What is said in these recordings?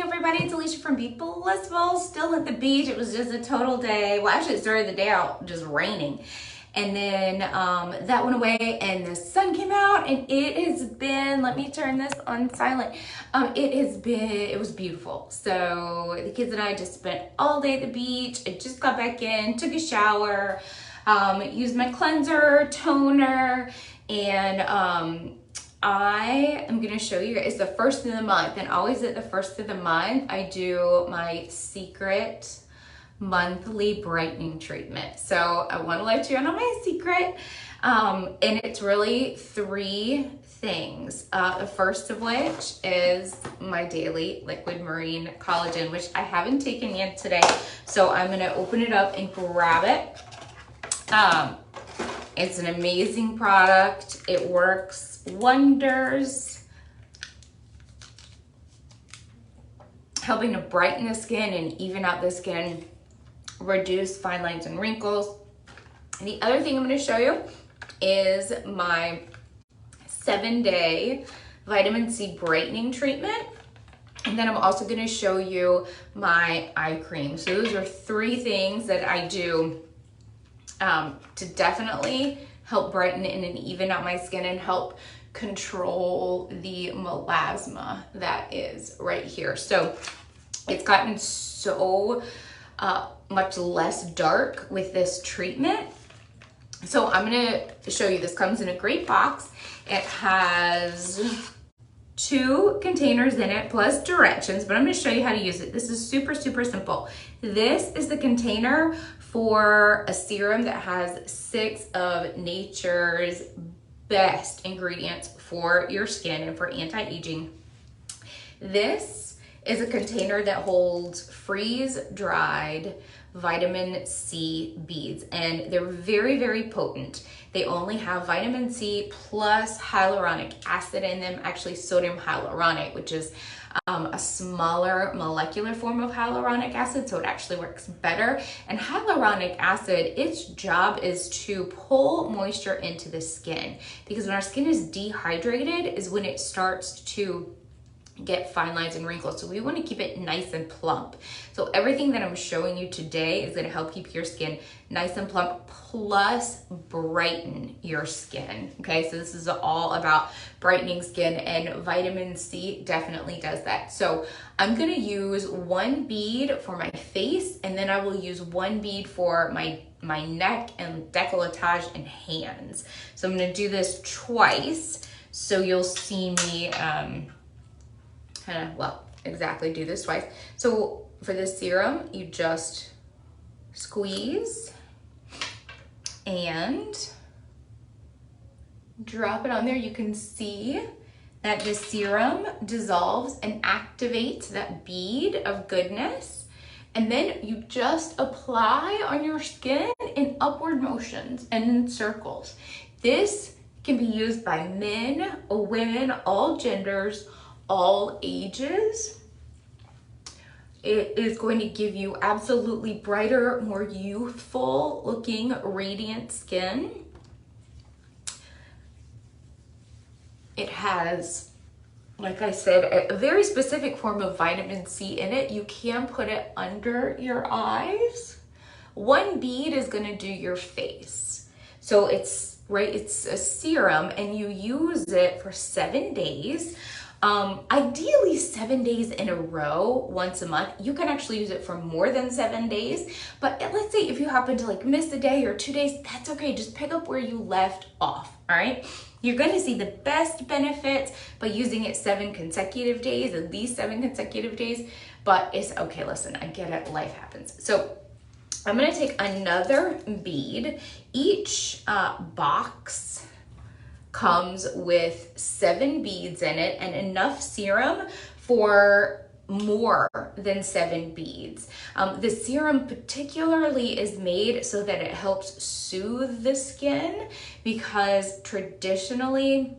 everybody, it's Alicia from Be Blissful. Still at the beach. It was just a total day. Well, actually it started the day out just raining. And then that went away and the sun came out and it has been, let me turn this on silent. It was beautiful. So the kids and I just spent all day at the beach. I just got back in, took a shower, used my cleanser, toner, and I am going to show you, it's the first of the month, and always at the first of the month, I do my secret monthly brightening treatment. So I want to let you in on my secret, and it's really 3 things. The first of which is my daily liquid marine collagen, which I haven't taken yet today. So I'm going to open it up and grab it. It's an amazing product. It works wonders, helping to brighten the skin and even out the skin, reduce fine lines and wrinkles. And the other thing I'm going to show you is my 7-day vitamin C brightening treatment. And then I'm also going to show you my eye cream. So those are 3 things that I do to definitely help brighten and even out my skin and help control the melasma that is right here. So it's gotten so much less dark with this treatment. So I'm gonna show you, this comes in a great box. It has 2 containers in it plus directions, but I'm gonna show you how to use it. This is super, super simple. This is the container for a serum that has 6 of nature's best ingredients for your skin and for anti-aging. This is a container that holds freeze-dried vitamin C beads, and they're very, very potent. They only have vitamin C plus hyaluronic acid in them, actually sodium hyaluronic, which is a smaller molecular form of hyaluronic acid, so it actually works better. And hyaluronic acid, its job is to pull moisture into the skin, because when our skin is dehydrated is when it starts to get fine lines and wrinkles. So we want to keep it nice and plump. So everything that I'm showing you today is going to help keep your skin nice and plump, plus brighten your skin. Okay, so this is all about brightening skin, and vitamin C definitely does that. So I'm going to use 1 bead for my face, and then I will use 1 bead for my neck and décolletage and hands. So I'm going to do this twice, so you'll see me exactly do this twice. So for this serum, you just squeeze and drop it on there. You can see that the serum dissolves and activates that bead of goodness. And then you just apply on your skin in upward motions and in circles. This can be used by men, women, all genders, all ages. It is going to give you absolutely brighter, more youthful looking, radiant skin. It has, like I said, a very specific form of vitamin C in it. You can put it under your eyes. 1 bead is going to do your face. So it's a serum, and you use it for 7 days. Ideally 7 days in a row, once a month. You can actually use it for more than 7 days, but let's say if you happen to like miss a day or 2 days, that's okay. Just pick up where you left off. All right. You're going to see the best benefits by using it 7 consecutive days, at least 7 consecutive days, but it's okay. Listen, I get it. Life happens. So I'm going to take another bead. Each box comes with 7 beads in it and enough serum for more than 7 beads. The serum particularly is made so that it helps soothe the skin, because traditionally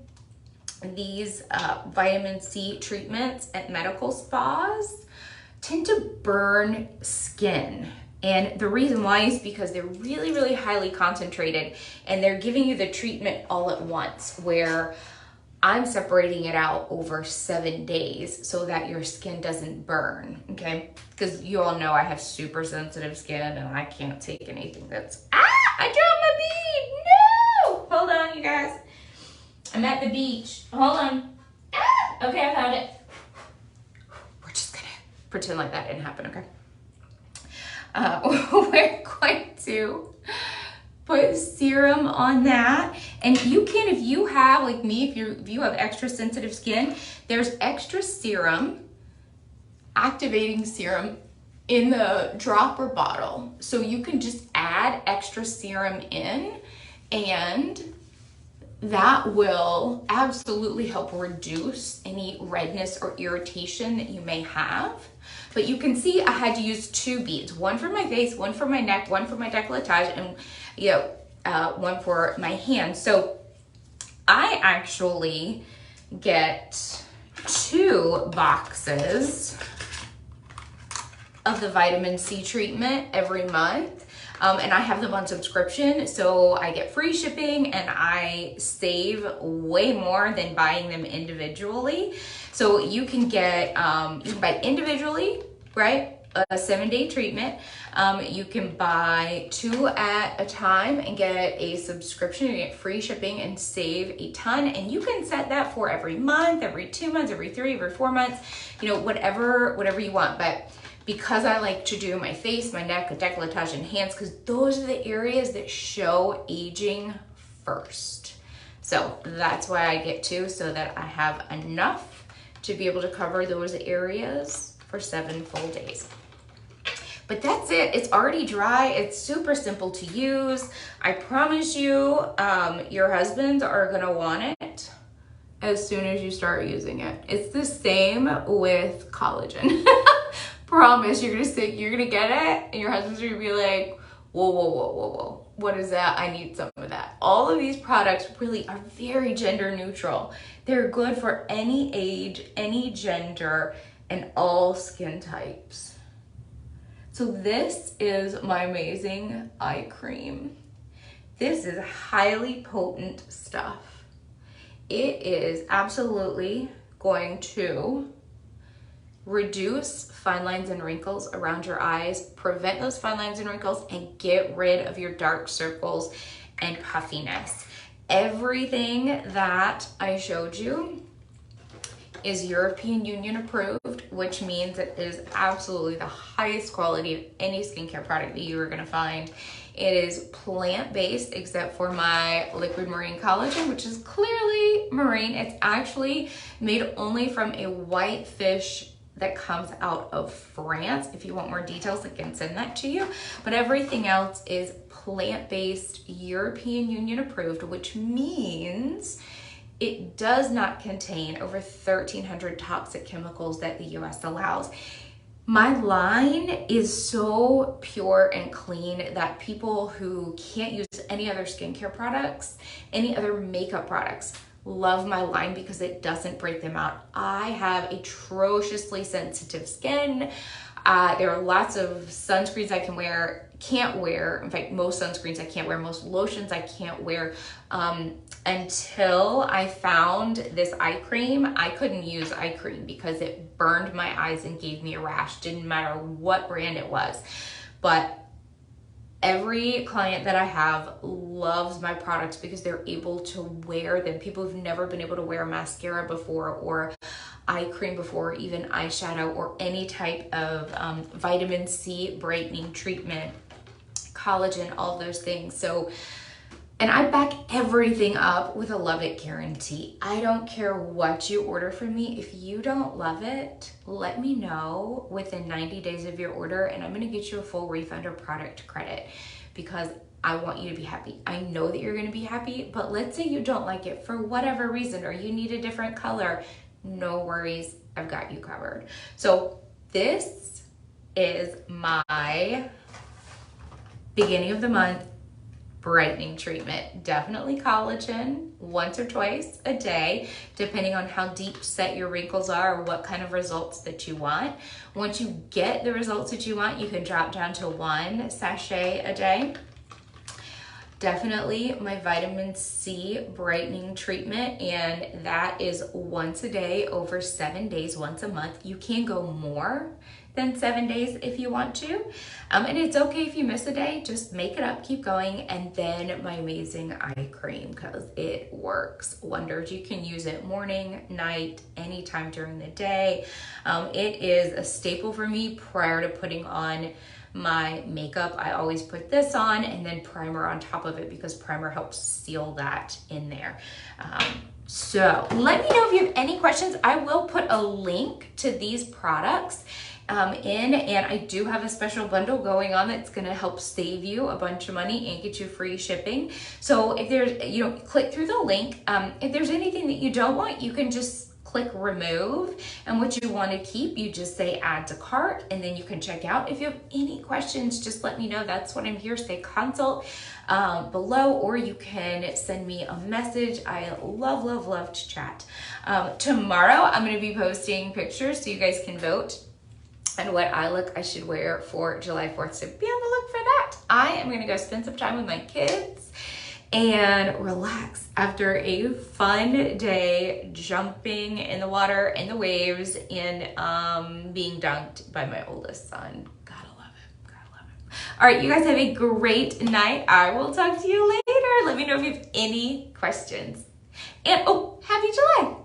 these vitamin C treatments at medical spas tend to burn skin. And the reason why is because they're really, really highly concentrated, and they're giving you the treatment all at once, where I'm separating it out over 7 days so that your skin doesn't burn, okay? Because you all know I have super sensitive skin and I can't take anything that's, I dropped my bead, no! Hold on, you guys. I'm at the beach, hold on. Okay, I found it. We're just gonna pretend like that didn't happen, okay? We're going to put serum on that, and you can, if you have, like me, if you have extra sensitive skin, there's extra serum, activating serum in the dropper bottle, so you can just add extra serum in, and that will absolutely help reduce any redness or irritation that you may have. But you can see I had to use 2 beads, one for my face, one for my neck, one for my décolletage, and one for my hand. So I actually get 2 boxes of the vitamin C treatment every month. And I have them on subscription, so I get free shipping and I save way more than buying them individually. So you can get, you can buy individually, right? A 7-day treatment. You can buy 2 at a time and get a subscription. You get free shipping and save a ton. And you can set that for every month, every 2 months, every 3, every 4 months, whatever you want. But because I like to do my face, my neck, décolletage, and hands, because those are the areas that show aging first. So that's why I get 2, so that I have enough to be able to cover those areas for 7 full days. But that's it. It's already dry. It's super simple to use. I promise you, your husbands are gonna want it as soon as you start using it. It's the same with collagen. Promise, you're gonna get it, and your husband's gonna be like, whoa, whoa, whoa, whoa, whoa. What is that? I need some of that. All of these products really are very gender neutral. They're good for any age, any gender, and all skin types. So this is my amazing eye cream. This is highly potent stuff. It is absolutely going to reduce fine lines and wrinkles around your eyes, prevent those fine lines and wrinkles, and get rid of your dark circles and puffiness. Everything that I showed you is European Union approved, which means it is absolutely the highest quality of any skincare product that you are gonna find. It is plant-based, except for my liquid marine collagen, which is clearly marine. It's actually made only from a white fish that comes out of France. If you want more details, I can send that to you. But everything else is plant-based, European Union approved, which means it does not contain over 1,300 toxic chemicals that the US allows. My line is so pure and clean that people who can't use any other skincare products, any other makeup products, love my line because it doesn't break them out. I have atrociously sensitive skin. There are lots of sunscreens I can't wear. In fact, most sunscreens I can't wear, most lotions I can't wear. Until I found this eye cream, I couldn't use eye cream because it burned my eyes and gave me a rash. Didn't matter what brand it was. But every client that I have loves my products because they're able to wear them. People who've never been able to wear mascara before, or eye cream before, or even eyeshadow, or any type of vitamin C brightening treatment, collagen, all those things. So, and I back everything up with a love it guarantee. I don't care what you order from me. If you don't love it, let me know within 90 days of your order, and I'm gonna get you a full refund or product credit because I want you to be happy. I know that you're gonna be happy, but let's say you don't like it for whatever reason, or you need a different color, no worries, I've got you covered. So this is my beginning of the month brightening treatment. Definitely collagen, once or twice a day, depending on how deep set your wrinkles are or what kind of results that you want. Once you get the results that you want, you can drop down to 1 sachet a day. definitely my vitamin C brightening treatment, and that is once a day over 7 days, once a month. You can go more than 7 days if you want to. And it's okay if you miss a day, just make it up, keep going. And then my amazing eye cream, because it works wonders. You can use it morning, night, anytime during the day. It is a staple for me prior to putting on my makeup. I always put this on and then primer on top of it, because primer helps seal that in there. So let me know if you have any questions. I will put a link to these products and I do have a special bundle going on that's going to help save you a bunch of money and get you free shipping. So if there's, click through the link. If there's anything that you don't want, you can just click remove, and what you want to keep, you just say add to cart, and then you can check out. If you have any questions, just let me know. That's what I'm here. Say consult below, or you can send me a message. I love to chat. Tomorrow I'm going to be posting pictures so you guys can vote and what I should wear for July 4th. So be on the look for that. I am going to go spend some time with my kids and relax after a fun day jumping in the water and the waves and being dunked by my oldest son. Gotta love it. All right, you guys have a great night. I will talk to you later. Let me know if you have any questions. And oh, happy July.